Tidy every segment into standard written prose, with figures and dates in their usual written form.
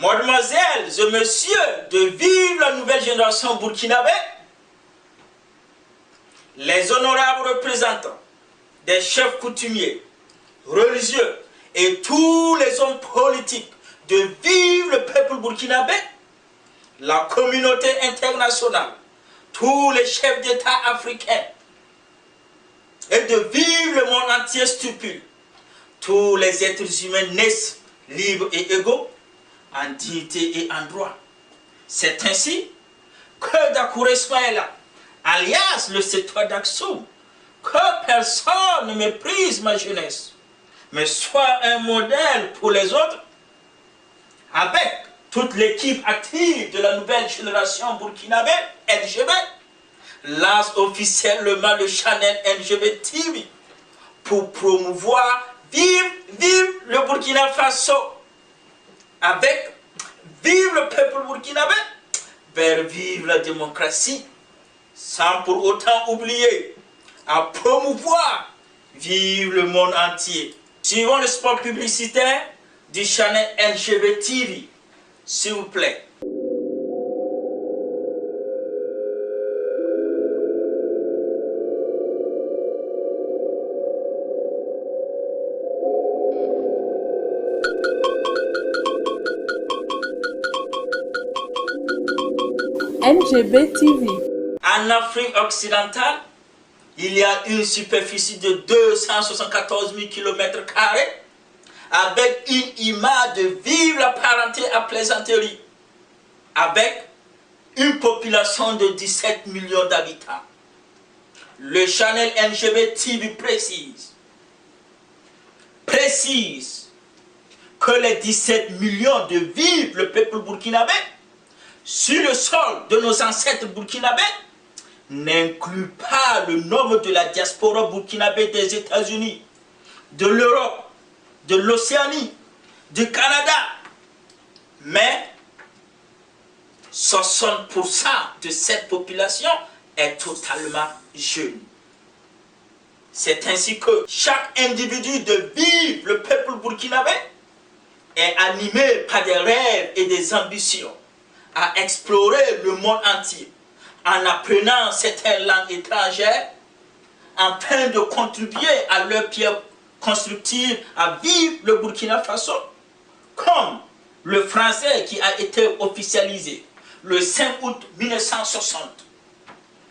Mademoiselles et messieurs, de vive la nouvelle génération burkinabé, les honorables représentants des chefs coutumiers, religieux et tous les hommes politiques de vive le peuple burkinabé, la communauté internationale, tous les chefs d'État africains, et de vive le monde entier stupide. Tous les êtres humains naissent libres et égaux, en dignité et en droit. C'est ainsi que Dakouré Ismaïla, alias le Sétois d'Aksum, que personne ne méprise ma jeunesse, mais soit un modèle pour les autres, avec toute l'équipe active de la nouvelle génération burkinabé, NGB, lance officiellement le channel NGB TV pour promouvoir vive le Burkina Faso, avec vive le peuple burkinabé, vers vive la démocratie, sans pour autant oublier à promouvoir vive le monde entier. Suivons le spot publicitaire du channel NGB TV, s'il vous plaît. NGB TV. En Afrique occidentale, il y a une superficie de 274 000 km², avec une image de vive la parenté à plaisanterie, avec une population de 17 millions d'habitants. Le channel NGB TV précise que les 17 millions de vive le peuple burkinabé sur le sol de nos ancêtres burkinabés n'inclut pas le nombre de la diaspora burkinabé des États-Unis, de l'Europe, de l'Océanie, du Canada, mais 60% de cette population est totalement jeune. C'est ainsi que chaque individu de vive le peuple burkinabé est animé par des rêves et des ambitions à explorer le monde entier en apprenant certaines langues étrangères afin de contribuer à leur pierre constructive à vivre le Burkina Faso, comme le français qui a été officialisé le 5 août 1960,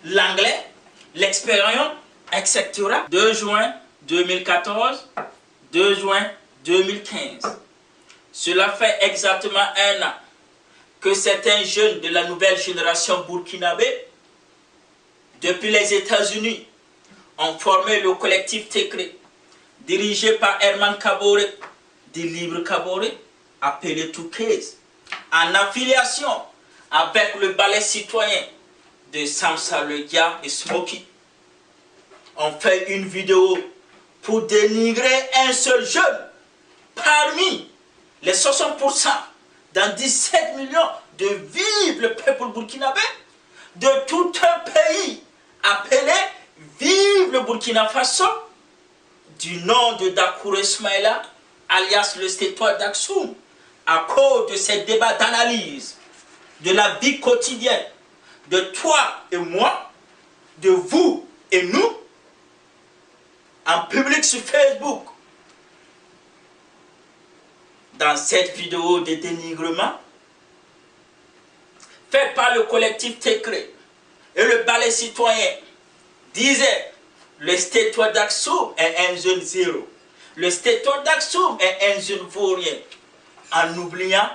l'anglais, l'expérience, etc. 2 juin 2014, 2 juin 2015. Cela fait exactement un an que certains jeunes de la nouvelle génération burkinabé, depuis les États-Unis, ont formé le collectif Tekre, dirigé par Herman Kaboré, du Libre Kaboré, appelé Toukez, en affiliation avec le ballet citoyen de Samsa Legia et Smokey. On fait une vidéo pour dénigrer un seul jeune parmi les 60% dans 17 millions de vive le peuple burkinabé de tout un pays appelé vive le Burkina Faso, du nom de Dakouré Ismaïla, alias le Sétois d'Aksum, à cause de ces débats d'analyse de la vie quotidienne de toi et moi, de vous et nous, en public sur Facebook. Dans cette vidéo de dénigrement, faite par le collectif Tekre et le ballet citoyen, disait le Sétois d'Aksum est un jeune zéro. Le Sétois d'Aksum est un jeune vaurien. En oubliant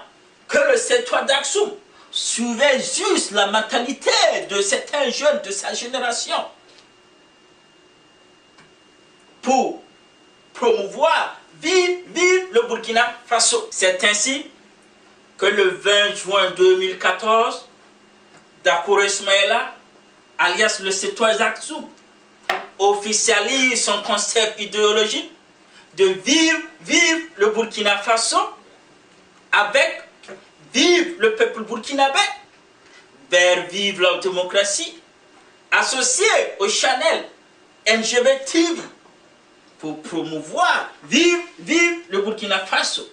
que le Sétois d'Aksum suivait juste la mentalité de certains jeunes de sa génération pour promouvoir vive le Burkina Faso. C'est ainsi que le 20 juin 2014, Dakouré Ismaïla, alias le Sétois d'Aksum, officialise son concept idéologique de vive le Burkina Faso avec vive le peuple burkinabé vers vive la démocratie, associé au channel NGB TV pour promouvoir vive le Burkina Faso.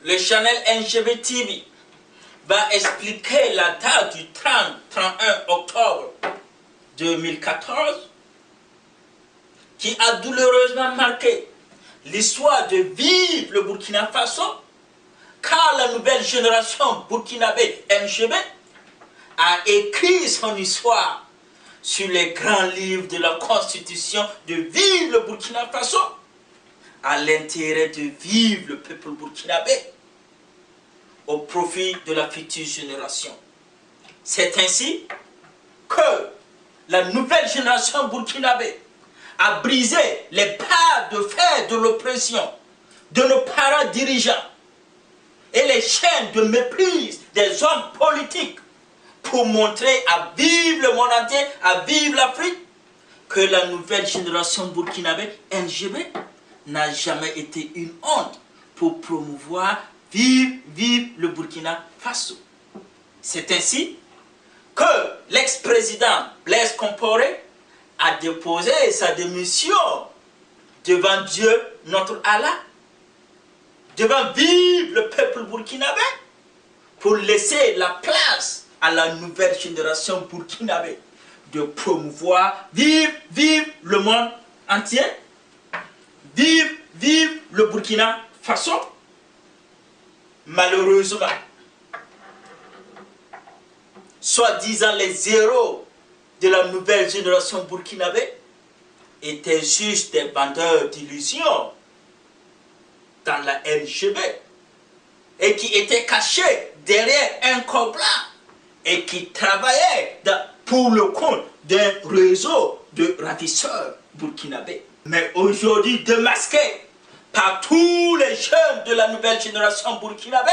Le channel NGB TV va expliquer la date du 30-31 octobre 2014 qui a douloureusement marqué l'histoire de Vive le Burkina Faso, car la nouvelle génération burkinabé NGB a écrit son histoire sur les grands livres de la constitution de Vive le Burkina Faso, à l'intérêt de Vive le peuple burkinabé, au profit de la future génération. C'est ainsi que la nouvelle génération burkinabé a brisé les barres de fer de l'oppression de nos parents dirigeants et les chaînes de méprise des hommes politiques pour montrer à vivre le monde entier, à vivre l'Afrique, que la nouvelle génération burkinabé NGB n'a jamais été une honte pour promouvoir vive le Burkina Faso. C'est ainsi que l'ex-président Blaise Compaoré a déposé sa démission devant Dieu, notre Allah, devant vive le peuple burkinabé, pour laisser la place à la nouvelle génération burkinabé de promouvoir vive le monde entier, vive le Burkina Faso. Malheureusement, soi-disant les héros de la nouvelle génération burkinabé étaient juste des vendeurs d'illusions dans la NGB et qui étaient cachés derrière un corps blanc et qui travaillaient pour le compte d'un réseau de ravisseurs burkinabés. Mais aujourd'hui démasqués par tous les jeunes de la nouvelle génération burkinabé,